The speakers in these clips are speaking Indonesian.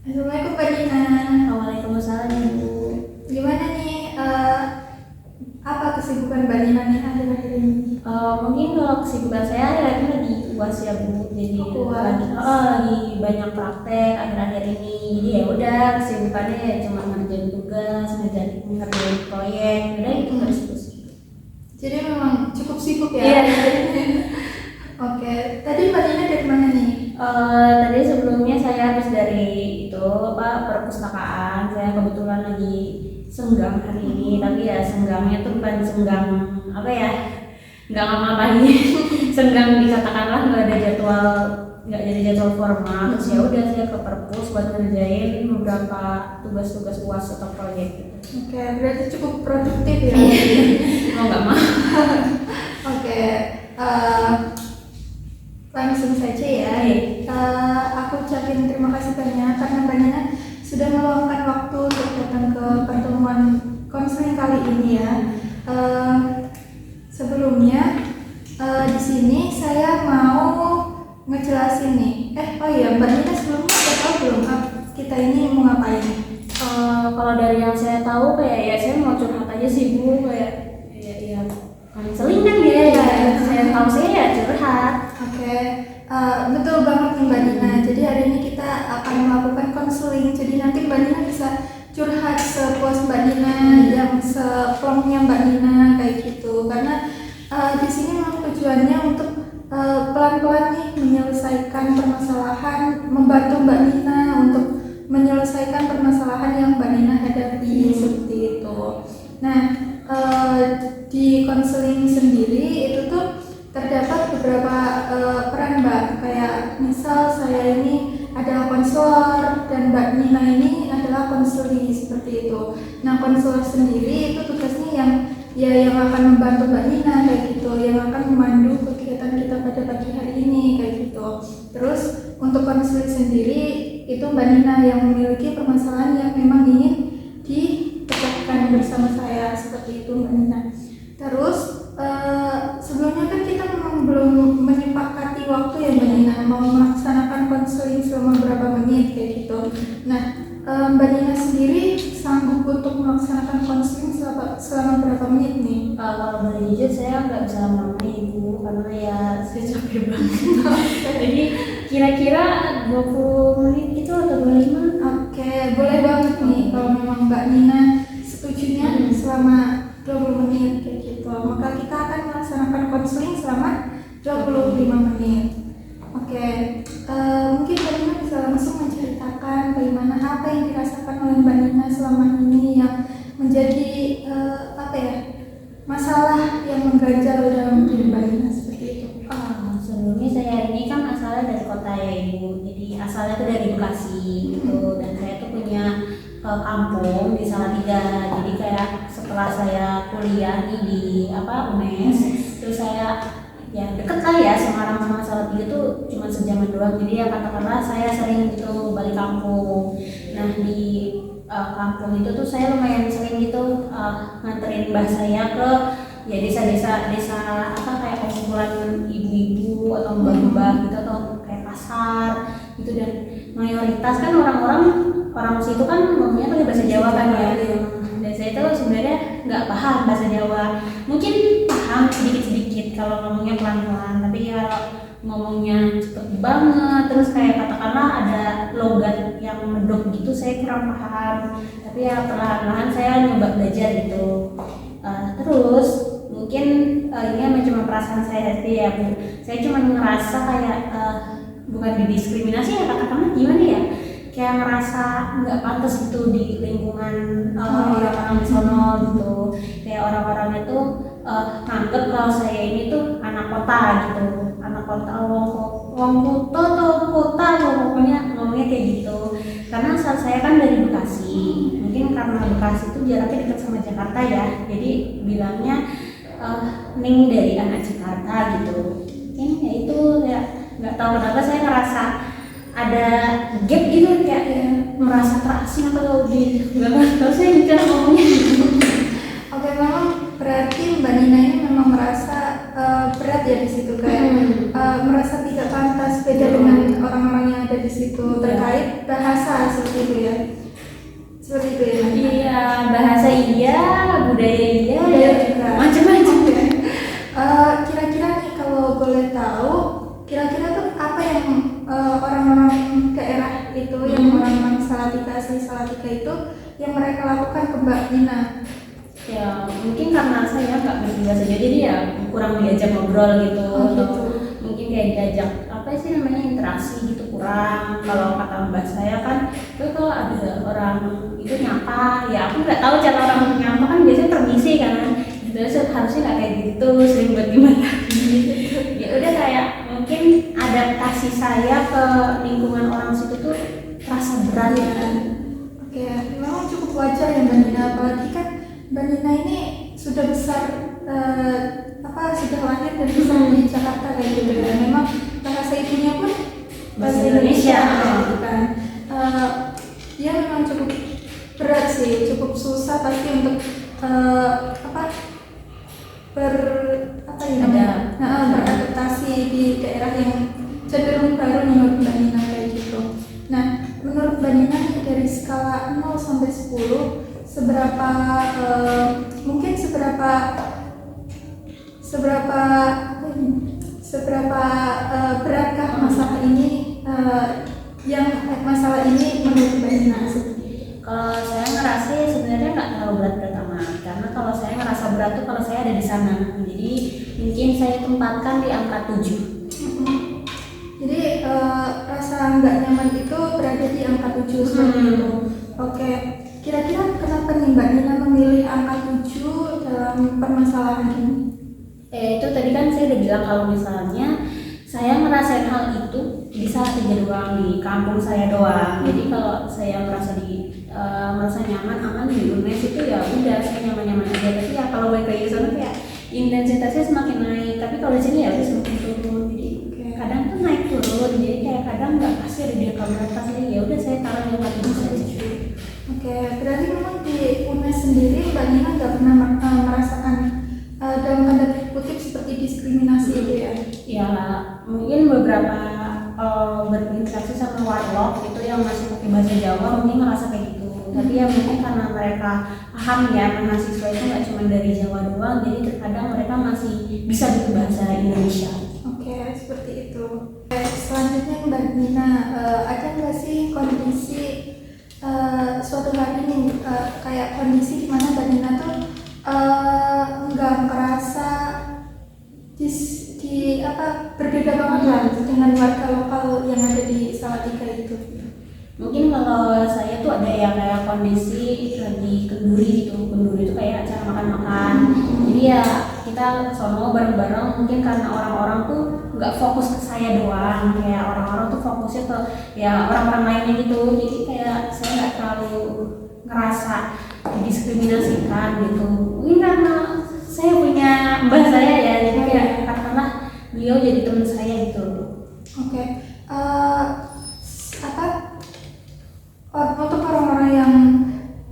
Assalamualaikum Mbak Dina. Waalaikumsalam Ibu. Gimana nih? Apa kesibukan Mbak Dina nih akhir-akhir ini? Mungkin kalau kesibukan saya akhir-akhir lagi UAS ya Bu, jadi lagi banyak praktek akhir-akhir ini. Jadi ya udah kesibukannya ya cuma ngerjain tugas, ngerjain proyek, udah itu terus. Jadi memang cukup sibuk ya? Iya. Oke, tadi Mbak Dina dari mana nih? Tadi sebelumnya saya habis dari itu perpustakaan. Saya kebetulan lagi senggang hari ini, tapi ya senggangnya tuh bukan senggang apa ya, nggak ngapa-ngapain. Senggang dikatakanlah nggak ada jadwal formal. Terus ya udah saya ke perpus buat ngerjain beberapa tugas-tugas UAS atau proyek gitu. Oke, berarti cukup produktif ya? Mau nggak mau. Oke, langsung saja ya. Aku ucapin terima kasih banyak karena Mbak Dina sudah meluangkan waktu untuk datang ke pertemuan konseling kali ini ya. Sebelumnya di sini saya mau ngejelasin nih. Oh iya, Mbak Dina sebelumnya udah tahu belum kita ini mau ngapain? Kalau dari yang saya tahu kayak ya saya mau curhat aja sih Bu, kayak ya konseling kan ya. Saya tahu saya ya curhat. Oke, betul banget nih Mbak Dina. Jadi hari ini kita akan melakukan konseling. Jadi nanti Mbak Dina bisa curhat sepuas Mbak Dina, yang seplongnya Mbak Dina kayak gitu. Karena di sini memang tujuannya untuk pelan-pelan nih menyelesaikan permasalahan, membantu Mbak Dina untuk menyelesaikan permasalahan yang Mbak Dina hadapi seperti itu. Nah, di konseling sendiri itu tuh terdapat beberapa peran Mbak, kayak misal saya ini adalah konselor dan Mbak Nina ini adalah konseli seperti itu. Nah, konselor sendiri itu tugasnya yang akan membantu Mbak Nina kayak gitu, yang akan memandu kegiatan kita pada pagi hari ini kayak gitu. Terus untuk konseli sendiri itu Mbak Nina yang memiliki permasalahan yang memang ingin dipecahkan bersama saya seperti itu Mbak Nina. Terus sebelumnya kan kita memang belum menyepakati waktu ya Mbak Nina mau melaksanakan konseling selama berapa menit kayak gitu. Nah, Mbak Nina sendiri sanggup untuk melaksanakan konseling selama berapa menit nih? Kalau boleh jujur saya nggak bisa lama-lama Ibu, karena ya saya capek banget. Jadi kira-kira 20 menit itu atau 25? Oke, boleh banget nih kalau memang Mbak Nina setujunya selama 20 menit kayak gitu. Maka kita akan melaksanakan konseling selama 25 menit. Oke, mungkin Mbak Nina bisa langsung menceritakan bagaimana apa yang dirasakan oleh Mbak Nina selama ini yang menjadi masalah yang mengganjal dalam diri Mbak Nina seperti itu. Sebelumnya saya ini kan asalnya dari kota ya Ibu, jadi asalnya tuh dari Bekasi gitu, dan saya tuh punya kampung di Salatiga. Jadi kayak setelah saya kuliah nih di UNES, terus saya ya deket lah ya Semarang sama Salatiga tuh cuma sejaman doang. Jadi ya katakanlah saya sering gitu balik kampung. Nah di kampung itu tuh saya lumayan sering gitu nganterin mbah saya ke ya desa kayak kumpulan ibu-ibu atau mbah-mbah gitu atau kayak pasar gitu. Dan mayoritas kan orang situ kan ngomongnya pakai bahasa Jawa kan ya. Dan saya itu sebenarnya nggak paham bahasa Jawa, mungkin paham sedikit-sedikit kalau ngomongnya pelan-pelan, tapi kalau ngomongnya cepet banget terus kayak katakanlah ada logat yang medok gitu saya kurang paham. Tapi ya perlahan-lahan saya nyoba belajar gitu. Terus mungkin ini cuma perasaan saya sendiri ya Bu, saya cuma ngerasa kayak bukan didiskriminasi ya, katakanlah gimana ya, kayak ngerasa nggak pantas gitu di lingkungan orang-orang di sono gitu. Kayak orang-orang itu nganggep kalau saya ini tuh anak kota gitu, anak kota wong kota atau kota pokoknya ngomongnya kayak gitu. Karena asal saya kan dari Bekasi, mungkin karena Bekasi itu jaraknya dekat sama Jakarta ya, jadi bilangnya Ning dari anak Jakarta gitu. Ini ya itu ya nggak tahu kenapa saya ngerasa ada gap gitu, kayak merasa terasing atau nggak tahu saya cara ngomongnya. Oke, memang berarti Mbak Nina ini memang merasa berat ya di situ kayak merasa tidak pantas beda dengan orang-orang yang ada di situ terkait bahasa seperti itu ya. Seperti itu ya. Iya, bahasa iya, budaya iya, Budaya juga. macam-macam. Kira-kira nih kalau boleh tahu, kira-kira tuh apa yang orang-orang daerah itu, yang orang-orang Salatiga, asli Salatiga itu yang mereka lakukan ke Mbak Nina? Ya mungkin karena saya nggak ngerti bahasa Jawa, jadi ya kurang diajak ngobrol gitu, atau mungkin kayak diajak apa sih namanya interaksi gitu kurang. Kalau kata mbak saya kan itu kalau ada orang itu nyapa, ya aku nggak tahu cara orang nyapa kan biasanya permisi kan, terus harusnya nggak kayak gitu, sering buat gimana. Ya udah kayak mungkin adaptasi saya ke lingkungan orang situ tuh rasa berat ya. Oke, memang cukup wajar ya Mbak Nina, apalagi kan Mbak Nina ini sudah besar, sudah lahir dan besar di Jakarta kayak gitu ya. Memang bahasa ibunya pun bahasa Indonesia gitu kan. Ya memang cukup berat sih, cukup susah pasti untuk beradaptasi di daerah yang cenderung baru menurut Mbak Nina kayak gitu. Nah, menurut Mbak Nina dari skala 0 sampai 10 seberapa beratkah masalah ini menurut Mbak Nina? Kalau saya ngerasa sebenarnya nggak terlalu berat amat, karena kalau saya ngerasa berat tuh kalau saya ada di sana, jadi mungkin saya tempatkan di angka 7. Jadi rasa nggak nyaman itu berada di angka 7 seperti itu. Oke. Kira-kira kenapa nih Mbak Nina memilih angka 7 dalam permasalahan ini? Itu tadi kan saya udah bilang kalau misalnya saya ngerasain hal itu di Salatiga doang, di kampung saya doang. Jadi kalau saya merasa nyaman, aman di UNES itu ya udah saya nyaman-nyaman aja. Tapi ya kalau balik lagi ke sana kayak intensitasnya semakin naik. Tapi kalau di sini ya udah semakin turun. Jadi kadang tuh naik turun. Jadi kayak kadang nggak pasti ada di angka berapa sih. Ya udah saya taruh di angka 7 saja. Oke, berarti memang di UNES sendiri Mbak Nina nggak pernah merasakan dalam tanda kutip seperti diskriminasi itu ya? Ya mungkin beberapa berinteraksi sama warlock itu yang masih pakai bahasa Jawa mungkin ngerasa kayak gitu. Tapi ya mungkin karena mereka paham ya mahasiswa itu nggak cuma dari Jawa doang, jadi terkadang mereka masih bisa berbahasa Indonesia. Oke, seperti itu. Selanjutnya Mbak Nina, ada nggak sih kondisi suatu hari ini kayak kondisi di mana Mbak Nina tuh nggak merasa berbeda banget lah dengan warga lokal yang ada di Salatiga itu? Mungkin kalau saya tuh ada ya kayak kondisi lagi kenduri gitu. Kenduri itu kayak acara makan-makan. Jadi ya kita sono bareng-bareng, mungkin karena orang-orang tuh nggak fokus ke saya doang, kayak orang-orang tuh fokusnya ke ya orang-orang lainnya gitu. Jadi kayak saya nggak terlalu ngerasa didiskriminasikan gitu. Mungkin karena saya punya mbah saya ya, jadi kayak katakanlah beliau jadi teman saya gitu. Oke. Untuk orang-orang yang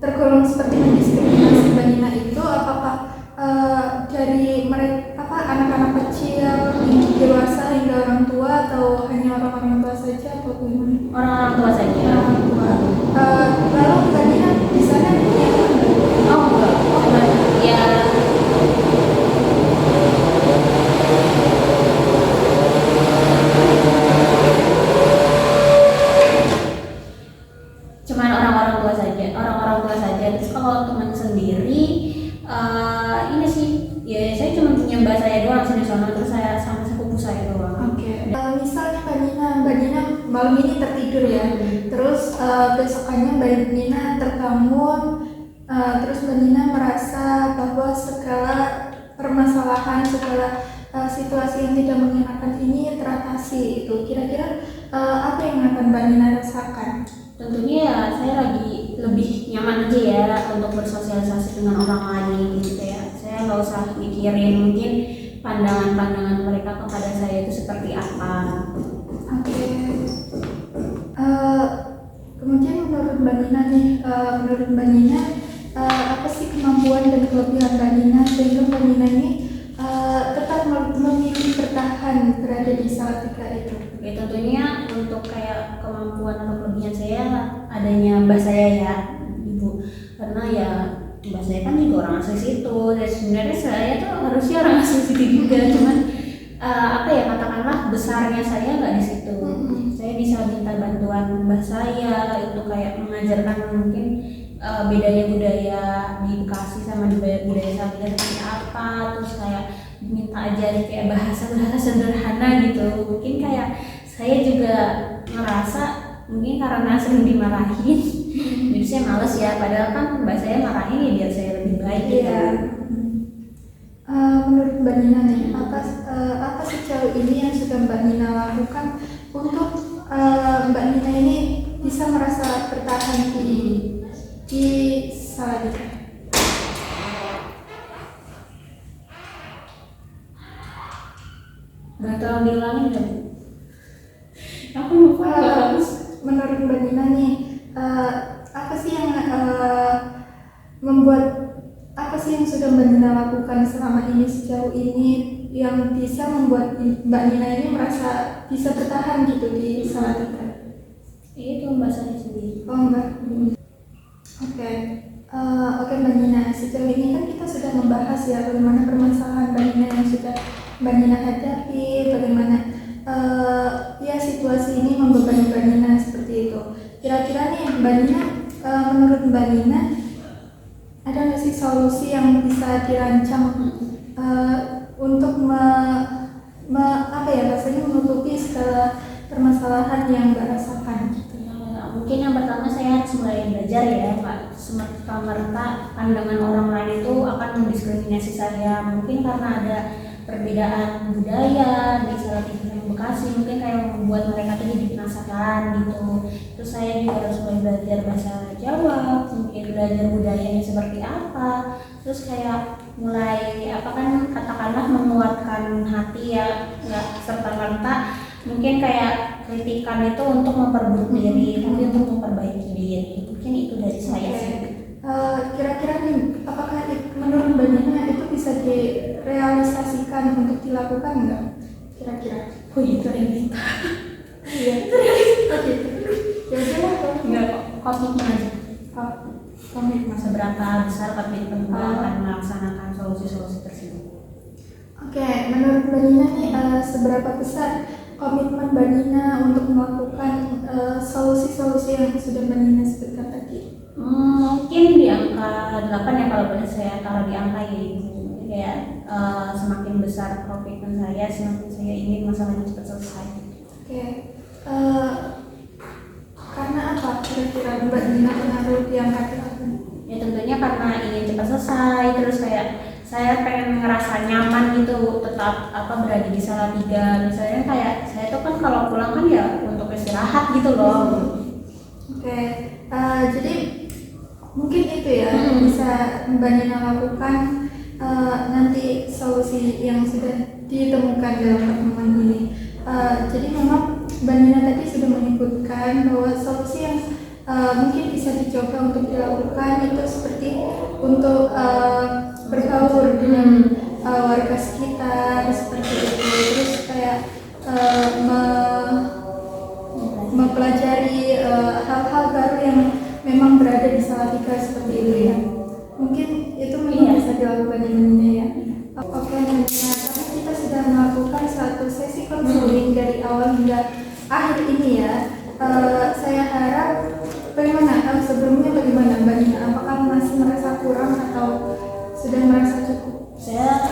tergolong seperti mendiskriminasi Mbak Nina itu, apakah dari mereka anak-anak kecil, dewasa hingga orang tua, atau hanya orang-orang tua saja atau gimana? Orang-orang tua saja. Orang tua. Lalu Mbak Nina di sana punya enggak. Ya cuman orang-orang tua saja. Terus kalau teman sendiri ini sih ya saya cuma punya mbak saya doang sini sono, terus saya sama sepupu saya doang. Oke. Misalnya Mbak Nina malam ini tertidur ya, terus besokannya Mbak Nina terbangun, terus Mbak Nina merasa bahwa segala permasalahan, segala situasi yang tidak mengenakan ini teratasi itu. Kira-kira apa yang akan Mbak Nina rasakan? Tentunya ya saya lagi lebih nyaman aja ya untuk bersosialisasi dengan orang lain gitu ya. Saya nggak usah mikirin mungkin pandangan-pandangan mereka kepada saya itu seperti apa. Oke. Kemudian menurut Mbak Nina apa sih kemampuan dan kelebihan Mbak Nina sehingga Mbak Nina ini tetap memilih bertahan berada di Salatiga itu? Ya tentunya untuk kayak kemampuan atau kelebihan saya adanya mbah saya ya ibu, karena ya mbah saya kan juga orang asli situ dan sebenarnya saya tuh harusnya orang asli situ juga, cuman apa ya, katakanlah besarnya saya nggak di situ. Saya bisa minta bantuan mbah saya untuk kayak mengajarkan mungkin bedanya budaya di Bekasi sama di budaya Salatiga seperti apa, terus kayak minta ajarin kayak bahasa-bahasa sederhana gitu. Mungkin kayak saya juga ngerasa mungkin karena sering dimarahin jadi saya males ya, padahal kan mbak saya marahin ya biar saya lebih baik gitu. Menurut Mbak Nina nih, apa sejauh ini yang sudah Mbak Nina lakukan untuk Mbak Nina ini bisa merasa bertahan di Salatiga? Gak tolong diulangin dong. Aku lupa menurut Mbak Nina nih, apa sih yang apa sih yang sudah Mbak Nina lakukan selama ini sejauh ini yang bisa membuat Mbak Nina ini merasa bisa bertahan gitu di Salatiga? Itu mbak saya sendiri. Oh Mbak. Oke, Mbak Nina, sejauh ini kan kita sudah membahas ya bagaimana permasalahan Mbak Nina yang sudah Mbak Nina hadapi, bagaimana ya situasi ini membebani Mbak Nina seperti itu. Kira-kira nih Mbak Nina, menurut Mbak Nina ada nggak sih solusi yang bisa dirancang untuk rasanya menutupi segala permasalahan yang Mbak rasakan? Mungkin yang pertama saya harus mulai belajar ya, Pak. Semerta pandangan orang lain itu akan mendiskriminasi saya. Mungkin karena ada perbedaan budaya di Salatiga dan Bekasi, mungkin kayak membuat mereka tuh jadi penasaran gitu. Terus saya juga harus mulai belajar bahasa Jawa, mungkin belajar budayanya seperti apa. Terus kayak mulai katakanlah menguatkan hati ya, nggak serta-merta mungkin kayak kritikan itu untuk memperbaiki diri, tapi untuk memperbaiki diri. Mungkin itu dari saya sih. Kira-kira nih, apakah menurut Mbak Nina itu bisa direalisasikan untuk dilakukan nggak? Kira-kira? Oh itu realita. Iya. Oke. Ya udah lah. Enggak kok, komitmen aja. Komitmen. Seberapa besar komitmen akan melaksanakan solusi-solusi tersebut? Oke, menurut Mbak Nina nih seberapa besar komitmen Mbak Nina untuk melakukan solusi-solusi yang sudah Mbak Nina sebutkan tadi? Mungkin di angka 8 ya, kalau boleh saya taruh di angka ya Ibu. Mungkin kayak semakin besar komitmen saya, semakin saya ingin masalahnya cepat selesai. Oke. Karena apa kira-kira Mbak Nina menaruh di angka 8? Ya tentunya karena ingin cepat selesai, terus kayak saya pengen ngerasa nyaman gitu, tetap berada di Salatiga. Misalnya kayak saya tuh kan kalau pulang kan ya untuk istirahat gitu loh. Oke, jadi mungkin itu ya bisa Mbak Nina lakukan nanti solusi yang sudah ditemukan dalam pertemuan ini. Jadi memang Mbak Nina tadi sudah menyebutkan bahwa solusi yang mungkin bisa dicoba untuk dilakukan itu seperti untuk berbaur dengan warga sekitar seperti itu, terus kayak mempelajari hal-hal baru yang memang berada di Salatiga seperti itu ya. Mungkin itu memang bisa dilakukan ini ya. Oke, Nina, karena kita sudah melakukan satu sesi konseling dari awal hingga akhir ini ya. Saya harap sebelumnya bagaimana Mbak Nina? Apakah masih merasa kurang atau sudah merasa cukup? Saya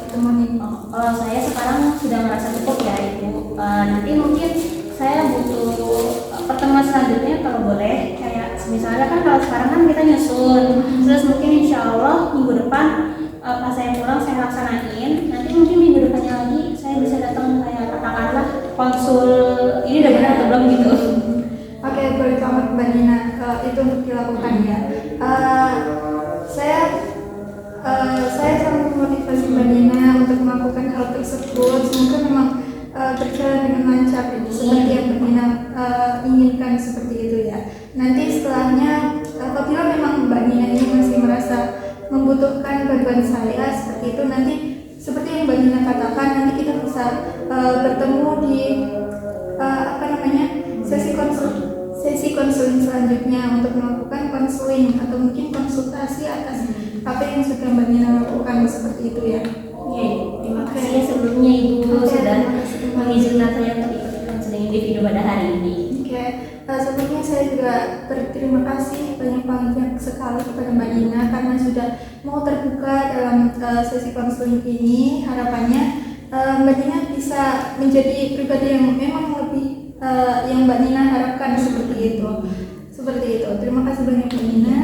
pertemuan ini. Kalau saya sekarang sudah merasa cukup ya Ibu. Nanti mungkin saya butuh pertemuan selanjutnya kalau boleh. Kayak misalnya kan kalau sekarang kan kita nyusun, terus mungkin insya Allah minggu depan pas saya pulang saya laksanain. Nanti mungkin minggu depannya lagi saya bisa datang kayak katakanlah konsul ini udah benar atau belum gitu. Oke, boleh banget Mbak Nina, itu untuk dilakukan ya. Saya sangat memotivasi Mbak Nina untuk melakukan hal tersebut. Semoga memang berjalan dengan lancar seperti yang Mbak Nina inginkan seperti itu ya. Nanti setelahnya apabila memang Mbak Nina ini masih merasa membutuhkan bantuan saya seperti itu, nanti seperti yang Mbak Nina katakan, nanti kita bertemu di sesi konseling selanjutnya untuk melakukan konseling atau mungkin konsultasi atas apa yang sudah Mbak Nina lakukan seperti itu ya. Iya, terima kasih ya sebelumnya Ibu sudah mengizinkan saya untuk ikut konseling individu pada hari ini. Oke, sebelumnya saya juga berterima kasih banyak sekali kepada Mbak Nina karena sudah mau terbuka dalam sesi konseling ini. Harapannya Mbak Nina bisa menjadi pribadi yang memang lebih yang Mbak Nina harapkan seperti itu. Terima kasih banyak Mbak Nina.